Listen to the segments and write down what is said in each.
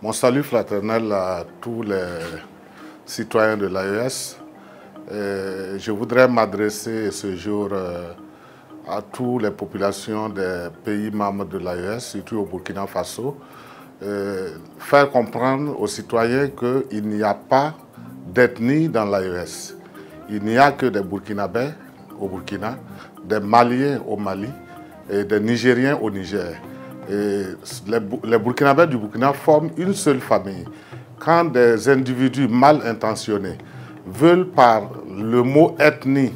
Mon salut fraternel à tous les citoyens de l'AES. Je voudrais m'adresser ce jour à toutes les populations des pays membres de l'AES, surtout au Burkina Faso, faire comprendre aux citoyens qu'il n'y a pas d'ethnie dans l'AES. Il n'y a que des Burkinabés au Burkina, des Maliens au Mali et des Nigériens au Niger. Et les Burkinabés du Burkina forment une seule famille. Quand des individus mal intentionnés veulent par le mot ethnie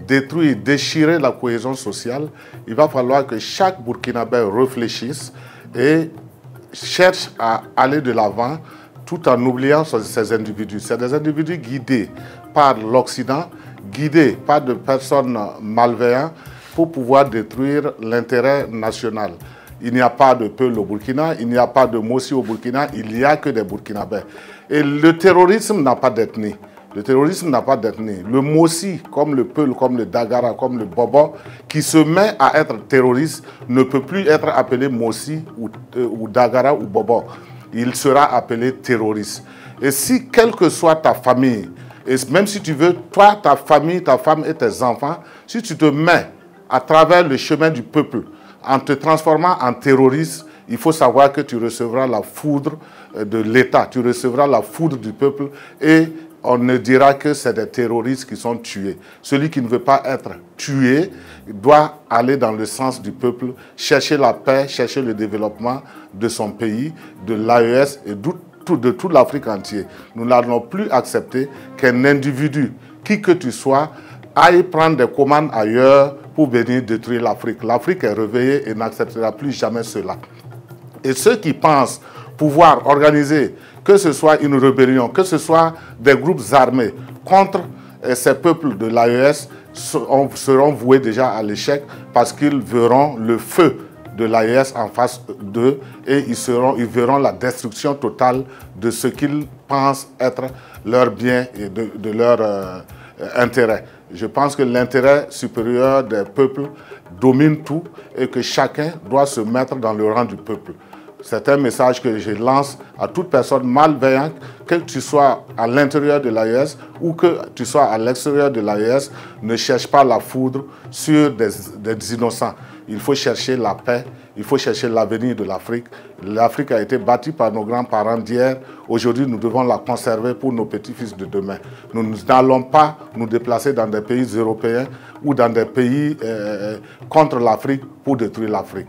détruire, déchirer la cohésion sociale, il va falloir que chaque Burkinabé réfléchisse et cherche à aller de l'avant tout en oubliant ces individus. C'est des individus guidés par l'Occident, guidés par des personnes malveillantes pour pouvoir détruire l'intérêt national. Il n'y a pas de Peul au Burkina, il n'y a pas de Mossi au Burkina, il n'y a que des Burkinabés. Et le terrorisme n'a pas d'ethnie. Le terrorisme n'a pas d'ethnie. Le Mossi, comme le Peul, comme le Dagara, comme le Bobo, qui se met à être terroriste, ne peut plus être appelé Mossi ou Dagara ou Bobo. Il sera appelé terroriste. Et si, quelle que soit ta famille, et même si tu veux, toi, ta famille, ta femme et tes enfants, si tu te mets à travers le chemin du peuple, en te transformant en terroriste, il faut savoir que tu recevras la foudre de l'État, tu recevras la foudre du peuple et on ne dira que c'est des terroristes qui sont tués. Celui qui ne veut pas être tué doit aller dans le sens du peuple, chercher la paix, chercher le développement de son pays, de l'AES et de toute l'Afrique entière. Nous n'allons plus accepter qu'un individu, qui que tu sois, aille prendre des commandes ailleurs pour venir détruire l'Afrique. L'Afrique est réveillée et n'acceptera plus jamais cela. Et ceux qui pensent pouvoir organiser, que ce soit une rébellion, que ce soit des groupes armés contre ces peuples de l'AES, seront voués déjà à l'échec parce qu'ils verront le feu de l'AES en face d'eux et ils verront la destruction totale de ce qu'ils pensent être leur bien et de leur intérêt. Je pense que l'intérêt supérieur des peuples domine tout et que chacun doit se mettre dans le rang du peuple. C'est un message que je lance à toute personne malveillante, que tu sois à l'intérieur de l'AES ou que tu sois à l'extérieur de l'AES, ne cherche pas la foudre sur des innocents. Il faut chercher la paix, il faut chercher l'avenir de l'Afrique. L'Afrique a été bâtie par nos grands-parents d'hier. Aujourd'hui, nous devons la conserver pour nos petits-fils de demain. Nous n'allons pas nous déplacer dans des pays européens ou dans des pays contre l'Afrique pour détruire l'Afrique.